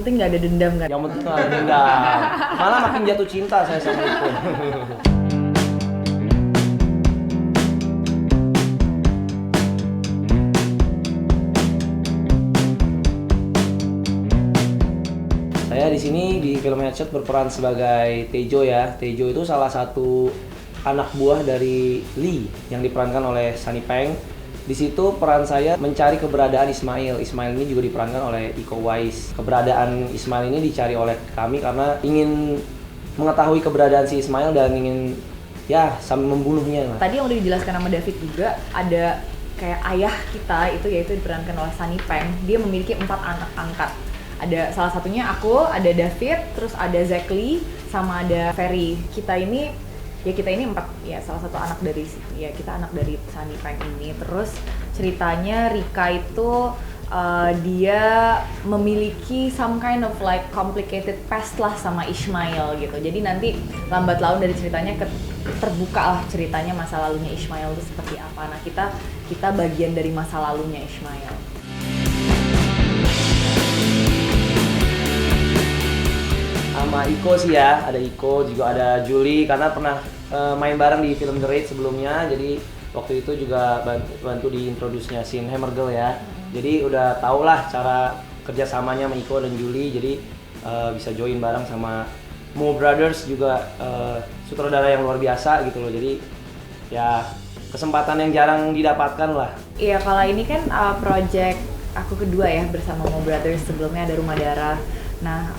penting nggak ada dendam kan? Yang penting nggak ada dendam. Malah makin jatuh cinta saya sama Iko. Saya di sini di film Headshot berperan sebagai Tejo ya. Tejo itu salah satu anak buah dari Lee yang diperankan oleh Sunny Peng. Di situ peran saya mencari keberadaan Ismail. Ismail ini juga diperankan oleh Iko Uwais. Keberadaan Ismail ini dicari oleh kami karena ingin mengetahui keberadaan si Ismail dan ingin ya sampai membunuhnya. Tadi yang udah dijelaskan sama David juga ada kayak ayah kita itu yaitu diperankan oleh Sunny Peng. Dia memiliki 4 anak angkat. Ada salah satunya aku, ada David, terus ada Zack Lee, sama ada Ferry. Kita ini 4 ya, salah satu anak dari ya kita anak dari Sunny Peng ini. Terus ceritanya Rika itu dia memiliki some kind of like complicated past lah sama Ismail gitu. Jadi nanti lambat laun dari ceritanya terbuka lah ceritanya masa lalunya Ismail itu seperti apa. Nah kita bagian dari masa lalunya Ismail. Sama Iko sih ya, ada Iko, juga ada Julie karena pernah main bareng di film The Raid sebelumnya. Jadi waktu itu juga bantu di introduce-nya scene Hammer Girl ya. Jadi udah tau lah cara kerjasamanya sama Iko dan Julie. Jadi bisa join bareng sama Mo Brothers juga sutradara yang luar biasa gitu loh. Jadi ya kesempatan yang jarang didapatkan lah. Iya, kalau ini kan project aku kedua ya bersama Mo Brothers. Sebelumnya ada Rumah Darah. Nah,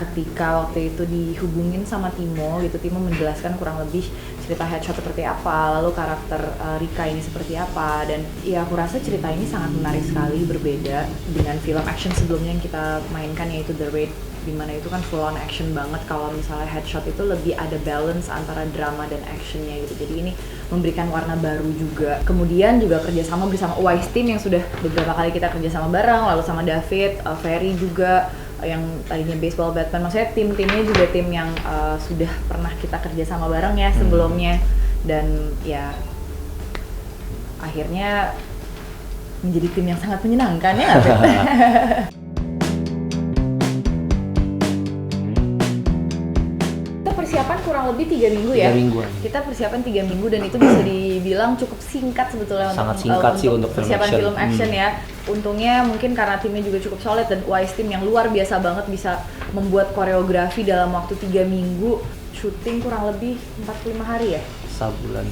ketika waktu itu dihubungin sama Timo gitu, Timo menjelaskan kurang lebih cerita Headshot seperti apa, lalu karakter Rika ini seperti apa, dan ya aku rasa cerita ini sangat menarik sekali, berbeda dengan film action sebelumnya yang kita mainkan yaitu The Raid, dimana itu kan full on action banget. Kalau misalnya Headshot itu lebih ada balance antara drama dan actionnya gitu, jadi ini memberikan warna baru juga. Kemudian juga kerjasama bersama Uwais Team yang sudah beberapa kali kita kerjasama bareng, lalu sama David, Ferry juga yang tadinya Baseball Batman, maksudnya tim-timnya juga tim yang sudah pernah kita kerjasama bareng ya sebelumnya, dan ya akhirnya menjadi tim yang sangat menyenangkan ya. Kita persiapan kurang lebih 3 minggu ya. 3 mingguan. Kita persiapan 3 minggu dan itu bisa dibilang cukup singkat sebetulnya. Sangat singkat sih untuk persiapan film action ya. Untungnya mungkin karena timnya juga cukup solid dan Uwais Team yang luar biasa banget bisa membuat koreografi dalam waktu 3 minggu. Syuting kurang lebih 45 hari ya? Sebulan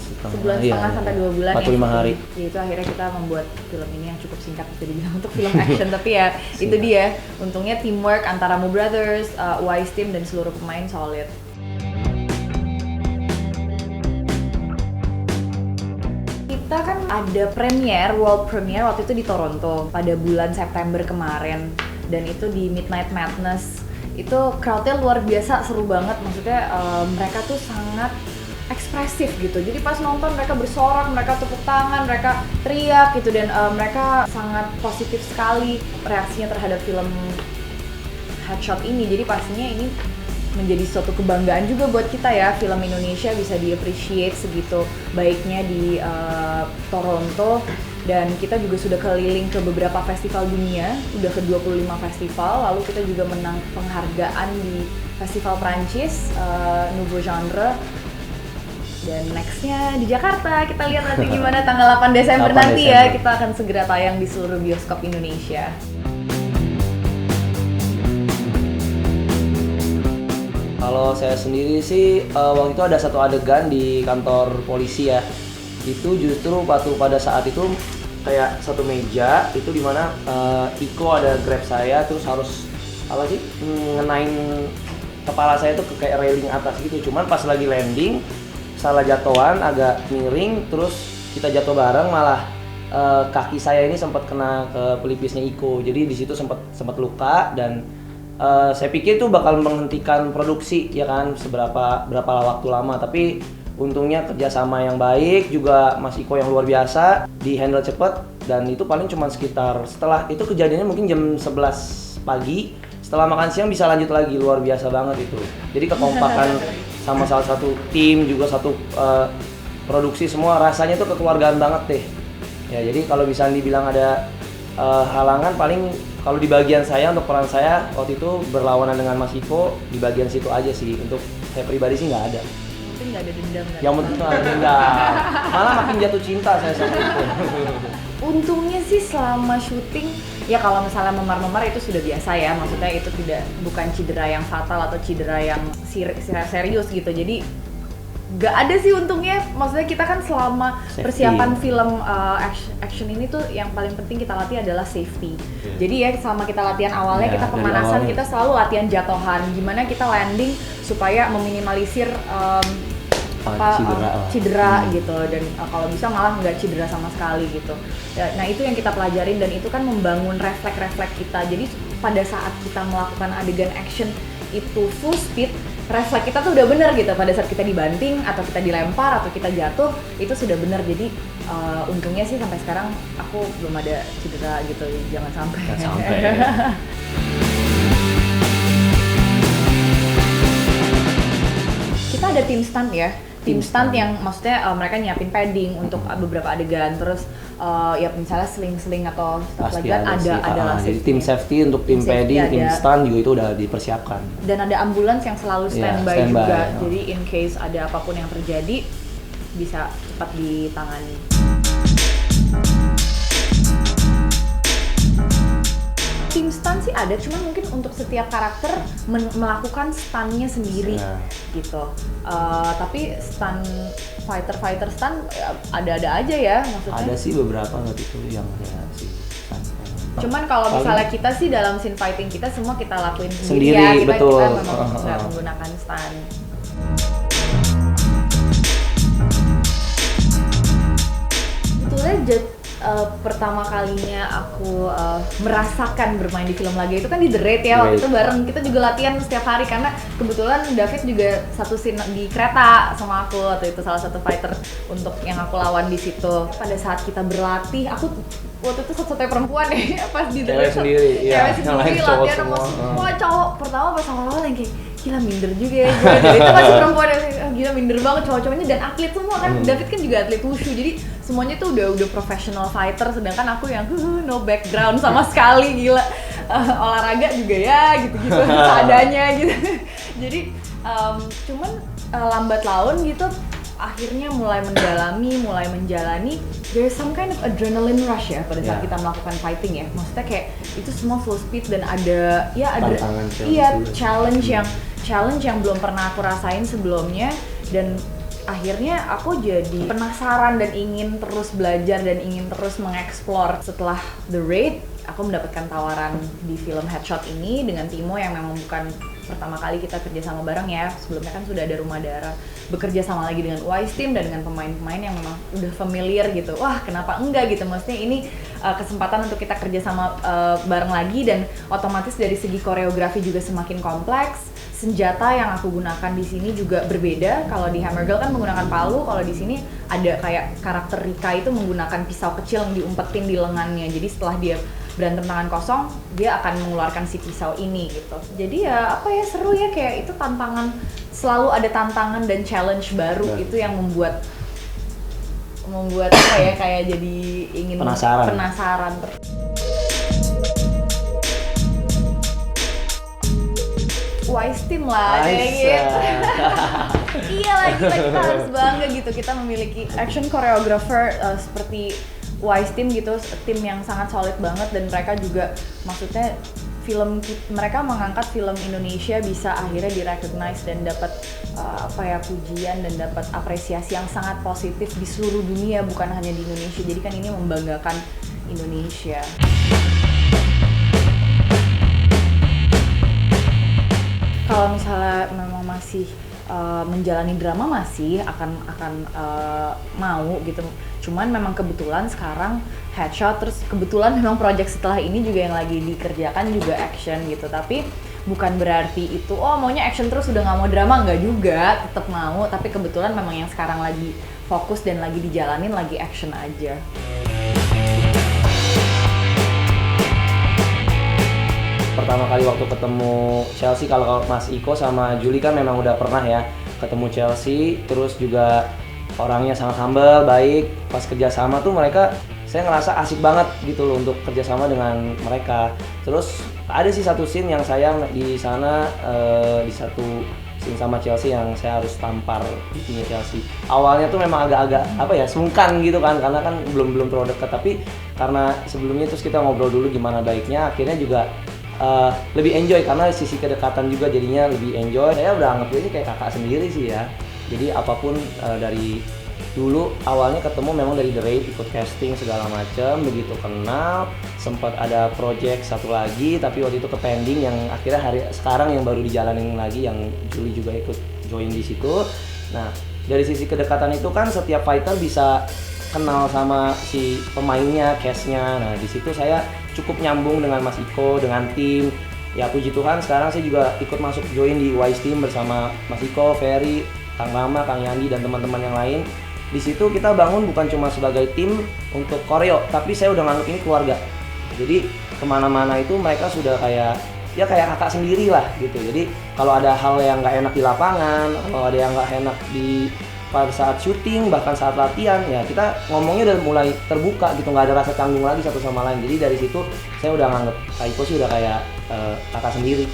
setengah sampai 2 bulan 45 ya. hari. Ya itu akhirnya kita membuat film ini yang cukup singkat bisa dibilang untuk film action. Tapi ya itu dia, untungnya teamwork antara Mo Brothers, Uwais Team dan seluruh pemain solid. Kita kan ada world premiere waktu itu di Toronto pada bulan September kemarin, dan itu di Midnight Madness. Itu crowdnya luar biasa, seru banget, maksudnya mereka tuh sangat ekspresif gitu. Jadi pas nonton mereka bersorak, mereka tepuk tangan, mereka teriak gitu, dan mereka sangat positif sekali reaksinya terhadap film Headshot ini. Jadi pastinya ini menjadi suatu kebanggaan juga buat kita ya, film Indonesia bisa di-appreciate segitu baiknya di Toronto, dan kita juga sudah keliling ke beberapa festival dunia, udah ke 25 festival, lalu kita juga menang penghargaan di Festival Prancis, Nouveau Genre, dan nextnya di Jakarta. Kita lihat nanti gimana tanggal 8 Desember nanti ya, kita akan segera tayang di seluruh bioskop Indonesia. Kalau saya sendiri sih waktu itu ada satu adegan di kantor polisi ya. Itu justru pada saat itu kayak satu meja itu dimana Iko ada grab saya terus harus ngenain kepala saya tuh kayak railing atas gitu. Cuman pas lagi landing salah jatuhan agak miring, terus kita jatuh bareng, malah kaki saya ini sempat kena ke pelipisnya Iko. Jadi di situ sempat luka, dan saya pikir itu bakal menghentikan produksi ya kan berapa waktu lama, tapi untungnya kerjasama yang baik juga, Mas Iko yang luar biasa, di handle cepet, dan itu paling cuma sekitar, setelah itu kejadiannya mungkin jam 11 pagi, setelah makan siang bisa lanjut lagi. Luar biasa banget itu. Jadi kekompakan sama salah satu tim juga satu produksi, semua rasanya tuh kekeluargaan banget deh ya. Jadi kalau bisa dibilang ada halangan, paling Kalau di bagian saya, untuk peran saya waktu itu berlawanan dengan Mas Iko di bagian situ aja sih. Untuk saya pribadi sih nggak ada. Mungkin nggak ada dendam kan? Yang penting nggak ada dendam. Malah makin jatuh cinta saya sama Iko. Untungnya sih selama syuting, ya kalau misalnya memar-memar itu sudah biasa ya, maksudnya itu bukan cedera yang fatal atau cedera yang serius gitu. Jadi nggak ada sih untungnya, maksudnya kita kan selama Safety. persiapan film action ini tuh yang paling penting kita latih adalah safety. Jadi ya selama kita latihan awalnya, Ya, kita dari pemanasan, awalnya. kita selalu latihan jatuhan, gimana kita landing supaya meminimalisir cedera gitu, dan kalau bisa malah nggak cedera sama sekali gitu. Nah itu yang kita pelajarin, dan itu kan membangun refleks kita. Jadi pada saat kita melakukan adegan action itu full speed, refleks kita tuh udah bener gitu. Pada saat kita dibanting atau kita dilempar atau kita jatuh, itu sudah bener. Jadi untungnya sih sampai sekarang aku belum ada cedera gitu, jangan sampai. Jangan sampai. Kita ada tim stunt ya, tim Tim stunt stunt. yang maksudnya mereka nyiapin padding untuk beberapa adegan, terus ya misalnya seling-seling atau stuff like that sih. adalah Jadi tim safety untuk tim safety padding, tim ada. stun juga itu udah dipersiapkan. Dan ada ambulans yang selalu Iya, standby standby, juga, ya. jadi in case ada apapun yang terjadi bisa cepat ditangani. Tim stun sih ada, cuman mungkin untuk setiap karakter melakukan stunnya sendiri Ya. gitu. Tapi stun fighter stun ya, ada-ada aja ya maksudnya. Ada sih beberapa waktu itu yang ya sih. Cuman kalau Paling- misalnya kita sih dalam scene fighting kita semua kita lakuin Sendiri, ya, kita betul. memang nggak menggunakan stun. Sebetulnya pertama kalinya aku merasakan bermain di film laga itu kan di The Raid ya, waktu Raid. itu bareng, kita juga latihan setiap hari karena kebetulan David juga satu scene di kereta sama aku, waktu itu salah satu fighter untuk yang aku lawan di situ. Pada saat kita berlatih, aku waktu itu satu-satunya perempuan ya pas di The Cewek Raid. sendiri, iya. Cewek Yang lain sendiri cowok latihan sama semua. semua cowok. Pertama pas awal-awal yang kayak gila minder juga ya gue. Jadi itu masih perempuan yang gila minder banget cowok-cowoknya, dan atlet semua kan. David kan juga atlet wushu, jadi semuanya tuh udah professional fighter, sedangkan aku yang no background sama sekali, gila. Olahraga juga ya gitu-gitu seadanya gitu. Jadi cuman lambat laun gitu akhirnya mulai mendalami, mulai menjalani, there's some kind of adrenaline rush ya pada saat Yeah. kita melakukan fighting ya. Maksudnya kayak itu semua full speed dan ada Tantangan, challenge iya juga. challenge yang belum pernah aku rasain sebelumnya, dan akhirnya aku jadi penasaran dan ingin terus belajar dan ingin terus mengeksplor. Setelah The Raid, aku mendapatkan tawaran di film Headshot ini dengan Timo yang memang bukan pertama kali kita kerja sama bareng ya. Sebelumnya kan sudah ada Rumah Darah, bekerja sama lagi dengan Wise Team dan dengan pemain-pemain yang memang udah familiar gitu. Wah, kenapa enggak gitu, maksudnya ini kesempatan untuk kita kerja sama bareng lagi, dan otomatis dari segi koreografi juga semakin kompleks. Senjata yang aku gunakan di sini juga berbeda. Kalau di Hammer Girl kan menggunakan palu, kalau di sini ada kayak karakter Rika itu menggunakan pisau kecil yang diumpetin di lengannya. Jadi setelah dia berantem tangan kosong, dia akan mengeluarkan si pisau ini gitu. Jadi ya apa ya, seru ya, kayak itu tantangan, selalu ada tantangan dan challenge baru. Itu yang membuat apa ya, kayak jadi ingin penasaran. Wise Team lah kayak gitu. Iya lah, kita harus bangga gitu, kita memiliki action choreographer seperti Wise Team gitu, tim yang sangat solid banget, dan mereka juga maksudnya mereka mengangkat film Indonesia bisa akhirnya di-recognize dan dapat pujian dan dapat apresiasi yang sangat positif di seluruh dunia, bukan hanya di Indonesia. Jadi kan ini membanggakan Indonesia. Kalau misalnya memang masih menjalani drama, masih akan mau gitu. Cuman memang kebetulan sekarang Headshot, terus kebetulan memang project setelah ini juga yang lagi dikerjakan juga action gitu. Tapi bukan berarti itu maunya action terus udah nggak mau drama, nggak juga, tetap mau. Tapi kebetulan memang yang sekarang lagi fokus dan lagi dijalanin lagi action aja. Pertama kali waktu ketemu Chelsea, kalau Mas Iko sama Julie kan memang udah pernah ya ketemu Chelsea, terus juga orangnya sangat humble, baik. Pas kerja sama tuh mereka saya ngerasa asik banget gitu loh untuk kerjasama dengan mereka. Terus ada sih satu scene yang saya di sana di satu scene sama Chelsea yang saya harus tampar giginya Chelsea. Awalnya tuh memang agak-agak apa ya, sungkan gitu kan, karena kan belum terlalu dekat, tapi karena sebelumnya terus kita ngobrol dulu gimana baiknya, akhirnya juga lebih enjoy karena sisi kedekatan juga jadinya lebih enjoy. Saya udah anggap dia kayak kakak sendiri sih ya. Jadi apapun dari dulu awalnya ketemu memang dari The Raid, ikut casting segala macam, begitu kenal sempat ada project satu lagi tapi waktu itu ke pending yang akhirnya sekarang yang baru dijalanin lagi yang Julie juga ikut join di situ. Nah, dari sisi kedekatan itu kan setiap fighter bisa kenal sama si pemainnya, castnya. Nah, di situ saya cukup nyambung dengan Mas Iko, dengan tim. Ya puji Tuhan sekarang saya juga ikut masuk join di Wise Team bersama Mas Iko, Ferry, Kang Rama, Kang Yandi dan teman-teman yang lain. Di situ kita bangun bukan cuma sebagai tim untuk koreo, tapi saya udah nganggep ini keluarga. Jadi kemana-mana itu mereka sudah kayak kakak sendiri lah gitu. Jadi kalau ada hal yang nggak enak di lapangan, kalau ada yang nggak enak di pada saat syuting, bahkan saat latihan, ya kita ngomongnya udah mulai terbuka gitu, nggak ada rasa canggung lagi satu sama lain. Jadi dari situ saya udah nganggep Kak Iko sih udah kayak kakak sendiri.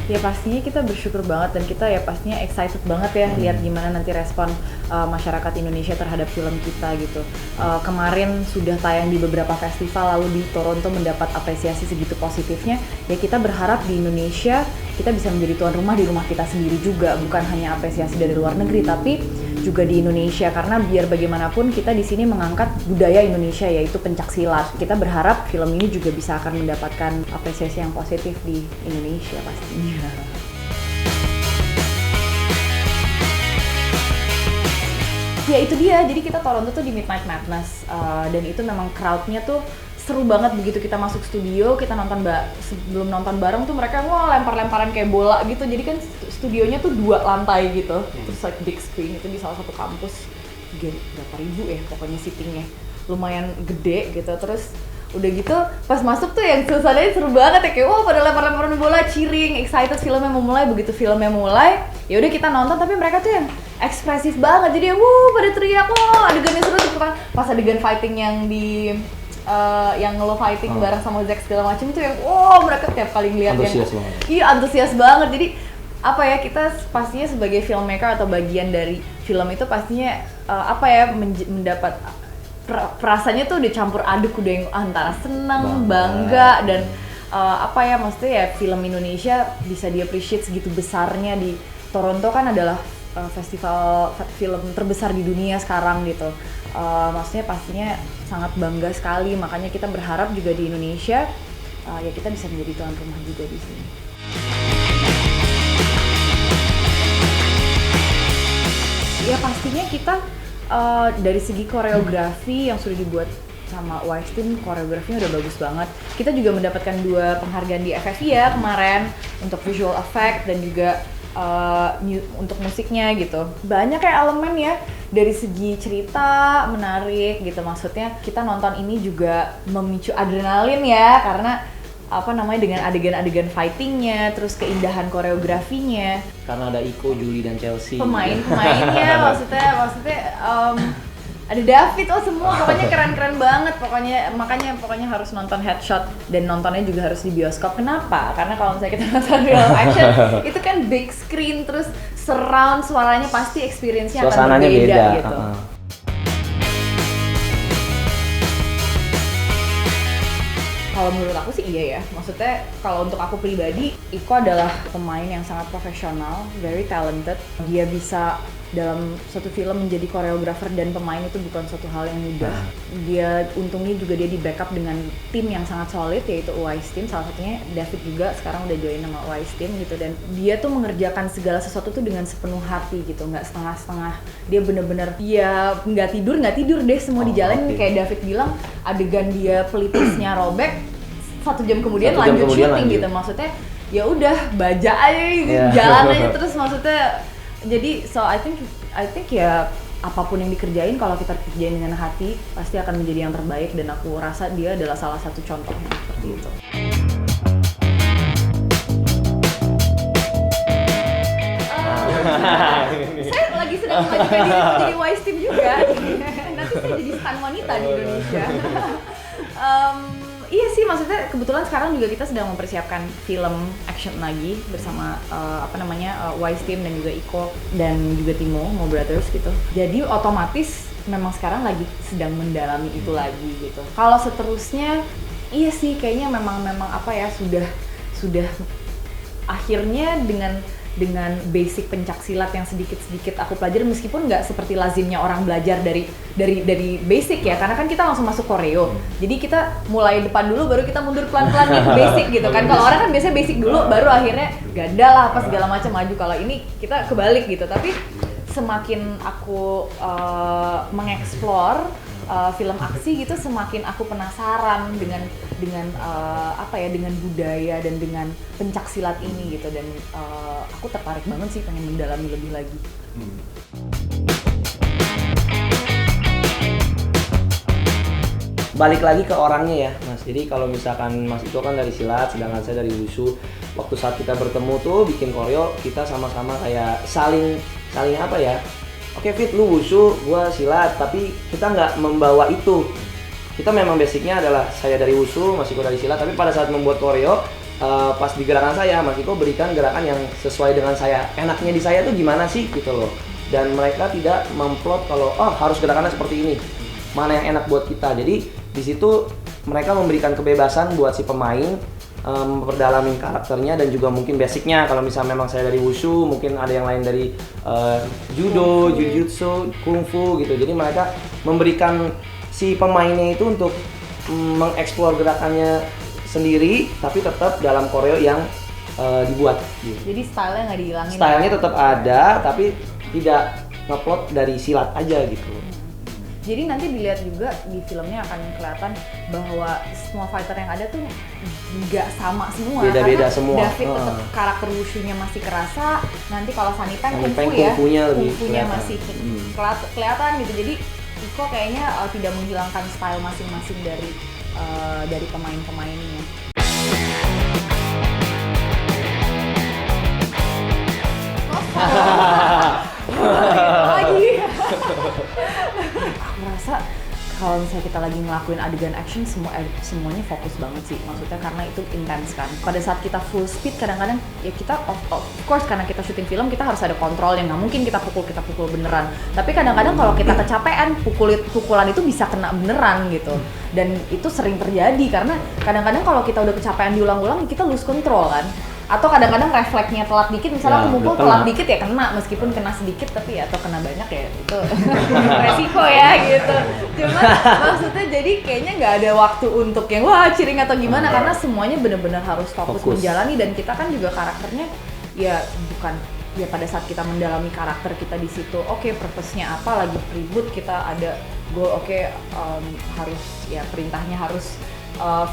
Ya pastinya kita bersyukur banget dan kita ya pastinya excited banget ya lihat gimana nanti respon masyarakat Indonesia terhadap film kita gitu. Kemarin sudah tayang di beberapa festival, lalu di Toronto mendapat apresiasi segitu positifnya. Ya kita berharap di Indonesia kita bisa menjadi tuan rumah di rumah kita sendiri juga, bukan hanya apresiasi dari luar negeri tapi juga di Indonesia, karena biar bagaimanapun kita di sini mengangkat budaya Indonesia yaitu pencaksilat. Kita berharap film ini juga bisa akan mendapatkan apresiasi yang positif di Indonesia pastinya. Ya itu dia, jadi kita Toronto tuh di Midnight Madness dan itu memang crowd-nya tuh seru banget. Begitu kita masuk studio, kita nonton sebelum nonton bareng tuh mereka lempar-lemparan kayak bola gitu. Jadi kan studionya tuh 2 lantai gitu, terus like big screen itu di salah satu kampus, berapa ribu ya pokoknya seatingnya, lumayan gede gitu. Terus udah gitu pas masuk tuh yang suasananya seru banget ya, kayak pada lempar-lemparan bola, cheering, excited filmnya mau mulai. Begitu filmnya mulai, ya udah kita nonton, tapi mereka tuh yang ekspresif banget, jadi pada teriak, adegannya seru gitu kan. Pas adegan fighting yang di yang lo fighting bareng sama Zack segala macam tuh yang mereka tiap kali ngeliat antusias yang banget. Iya antusias banget. Jadi apa ya, kita pastinya sebagai filmmaker atau bagian dari film itu pastinya mendapat perasaannya tuh udah campur aduk, udah yang antara senang, bangga dan maksudnya ya film Indonesia bisa di-appreciate segitu besarnya di Toronto kan adalah festival film terbesar di dunia sekarang gitu. Maksudnya pastinya sangat bangga sekali, makanya kita berharap juga di Indonesia ya kita bisa menjadi tuan rumah juga di sini. Ya pastinya kita dari segi koreografi yang sudah dibuat sama Wise Team, koreografinya udah bagus banget. Kita juga mendapatkan 2 penghargaan di FFI ya kemarin untuk visual effect dan juga untuk musiknya gitu. Banyak kayak elemen ya, dari segi cerita menarik gitu. Maksudnya kita nonton ini juga memicu adrenalin ya, karena dengan adegan-adegan fightingnya, terus keindahan koreografinya. Karena ada Iko, Julie dan Chelsea. Pemainnya maksudnya ada David, semua pokoknya keren-keren banget pokoknya. Makanya harus nonton Headshot dan nontonnya juga harus di bioskop. Kenapa? Karena kalau misalnya kita nonton real action itu kan big screen, terus surround, suaranya pasti experience-nya akan berbeda gitu. Kalau menurut aku sih iya ya, maksudnya kalau untuk aku pribadi, Iko adalah pemain yang sangat profesional, very talented. Dia bisa dalam satu film menjadi koreografer dan pemain itu bukan suatu hal yang mudah. Dia untungnya juga dia di backup dengan tim yang sangat solid, yaitu Wise Team. Salah satunya David juga sekarang udah join sama Wise Team gitu, dan dia tuh mengerjakan segala sesuatu tuh dengan sepenuh hati gitu, nggak setengah-setengah. Dia bener-bener nggak tidur deh semua dijalanin. Kayak David bilang, adegan dia pelipisnya robek, 1 jam kemudian lanjut syuting gitu. Maksudnya ya udah baja aja jalan aja terus, maksudnya. Jadi I think ya apapun yang dikerjain, kalau kita kerjain dengan hati pasti akan menjadi yang terbaik, dan aku rasa dia adalah salah satu contohnya seperti itu. Saya lagi sedang memajukan diri untuk jadi wise team juga. Nanti saya jadi stan wanita di Indonesia. Iya sih, maksudnya kebetulan sekarang juga kita sedang mempersiapkan film action lagi bersama Wise Team dan juga Iko dan juga Timo, Mo Brothers gitu. Jadi otomatis memang sekarang lagi sedang mendalami itu lagi gitu. Kalau seterusnya, iya sih kayaknya memang sudah akhirnya dengan basic pencaksilat yang sedikit-sedikit aku pelajari, meskipun nggak seperti lazimnya orang belajar dari basic ya, karena kan kita langsung masuk koreo. Jadi kita mulai depan dulu baru kita mundur pelan-pelan ke basic gitu kan. Kalau orang kan biasanya basic dulu baru akhirnya ganda lah apa segala macam maju. Kalau ini kita kebalik gitu. Tapi semakin aku mengeksplor film aksi gitu, semakin aku penasaran dengan budaya dan dengan pencaksilat ini gitu, dan aku tertarik banget sih pengen mendalami lebih lagi. Balik lagi ke orangnya ya Mas, jadi kalau misalkan Mas itu kan dari silat, sedangkan saya dari wushu. Waktu saat kita bertemu tuh bikin koreo, kita sama-sama kayak saling apa ya, oke Fit, lu wushu, gua silat, tapi kita nggak membawa itu. Kita memang basicnya adalah saya dari wushu, Mas Iko dari silat, tapi pada saat membuat koreo, pas di gerakan saya, Mas Iko berikan gerakan yang sesuai dengan saya. Enaknya di saya tuh gimana sih gitu loh. Dan mereka tidak memplot kalau harus gerakannya seperti ini. Mana yang enak buat kita. Jadi di situ mereka memberikan kebebasan buat si pemain memperdalami karakternya dan juga mungkin basicnya. Kalau misalnya memang saya dari wushu, mungkin ada yang lain dari judo, jujutsu, kungfu gitu. Jadi mereka memberikan si pemainnya itu untuk mengeksplor gerakannya sendiri, tapi tetap dalam koreo yang dibuat. Gitu. Jadi stylenya nggak dihilangin. Stylenya tetap ada, tapi tidak ngeplot dari silat aja gitu. Jadi nanti dilihat juga di filmnya akan kelihatan bahwa semua fighter yang ada tuh nggak sama semua. Beda-beda karena semua. David tetap karakter wushunya masih kerasa. Nanti kalau Sanitang kungfunya masih kelihatan gitu. Jadi Iko kayaknya tidak menghilangkan style masing-masing dari pemain-pemainnya. Lagi. Aku merasa kalau misalnya kita lagi ngelakuin adegan action, semuanya fokus banget sih, maksudnya karena itu intens kan. Pada saat kita full speed kadang-kadang ya kita of course karena kita syuting film kita harus ada kontrol yang nggak mungkin kita pukul beneran. Tapi kadang-kadang kalau kita kecapean pukulan itu bisa kena beneran gitu. Dan itu sering terjadi karena kadang-kadang kalau kita udah kecapean diulang-ulang kita lose control kan. Atau kadang-kadang refleksnya telat dikit, misalnya aku mukul telat dikit ya kena, meskipun kena sedikit tapi ya atau kena banyak ya itu resiko ya gitu. Cuma maksudnya jadi kayaknya nggak ada waktu untuk yang wah ciring atau gimana, karena semuanya benar-benar harus fokus menjalani. Dan kita kan juga karakternya ya bukan ya pada saat kita mendalami karakter kita di situ, oke, purpose-nya apa, lagi ribut kita ada goal, harus ya perintahnya harus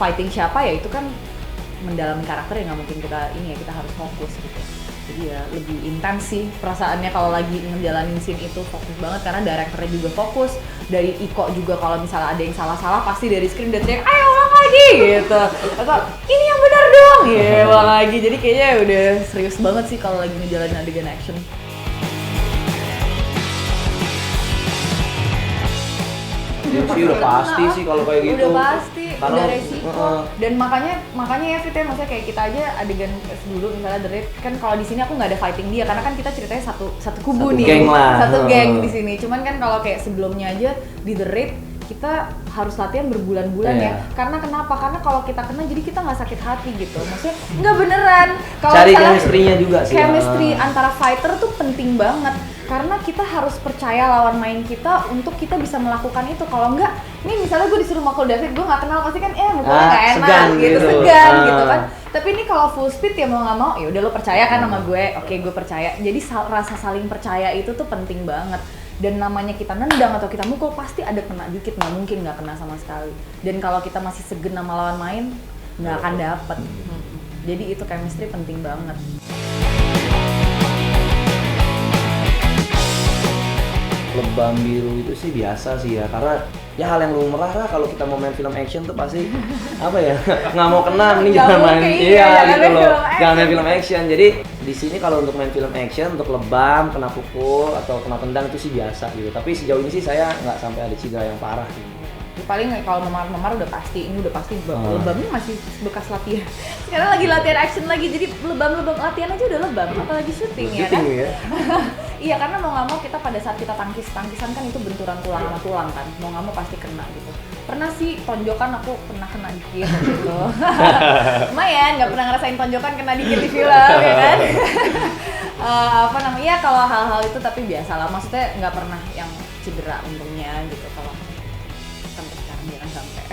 fighting siapa, ya itu kan mendalami karakter yang nggak mungkin kita harus fokus gitu. Jadi ya lebih intens sih perasaannya kalau lagi ngejalanin scene itu, fokus banget karena direkturnya juga fokus. Dari Iko juga kalau misalnya ada yang salah-salah pasti dari screen dia teriak ayo ulang lagi gitu, atau ini yang benar dong ya ulang lagi. Jadi kayaknya udah serius banget sih kalau lagi ngejalanin adegan action. Sih udah pasti sih kalau kayak gitu. Udah pasti, udah resiko. Dan makanya ya Fit ya, maksudnya kayak kita aja adegan dulu misalnya The Raid kan, kalau di sini aku nggak ada fighting dia karena kan kita ceritanya satu kubu nih, satu geng di sini. Cuman kan kalau kayak sebelumnya aja di The Raid kita harus latihan berbulan-bulan ya. Karena kenapa? Karena kalau kita kena jadi kita nggak sakit hati gitu. Maksudnya nggak beneran. Kalau cari chemistry-nya juga sih. Chemistry antara fighter tuh penting banget. Karena kita harus percaya lawan main kita untuk kita bisa melakukan itu. Kalau enggak, nih misalnya gue disuruh mukul David, gue nggak kenal pasti kan mukulnya nggak enak segan gitu kan. Tapi ini kalau full speed ya mau nggak mau, ya udah lo percaya kan sama gue, oke gue percaya. Jadi rasa saling percaya itu tuh penting banget. Dan namanya kita nendang atau kita mukul pasti ada kena dikit, nggak mungkin nggak kena sama sekali. Dan kalau kita masih segen sama lawan main, nggak akan dapet. Jadi itu chemistry penting banget. Lebam biru itu sih biasa sih ya, karena ya hal yang lumrah lah kalau kita mau main film action tuh pasti apa ya, nggak mau kena nih jangan main gitu loh, jangan main film action. Jadi di sini kalau untuk main film action, untuk lebam, kena pukul atau kena tendang itu sih biasa gitu. Tapi sejauh ini sih saya nggak sampai ada cedera yang parah gitu. Paling kalau memar-memar udah pasti, ini udah pasti lebamnya masih bekas latihan. Sekarang lagi latihan action lagi, jadi lebam-lebam latihan aja udah lebam, apalagi syuting ya kan? Ya? Iya, karena mau nggak mau kita pada saat kita tangkisan kan itu benturan tulang sama tulang kan, mau nggak mau pasti kena gitu. Pernah sih tonjokan aku pernah kena dikit gitu. Lumayan, nggak pernah ngerasain tonjokan kena dikit di film ya kan? Apa namanya, ya kalau hal-hal itu tapi biasa lah, maksudnya nggak pernah yang cedera untungnya gitu kalau sampai sekarang jangan sampai.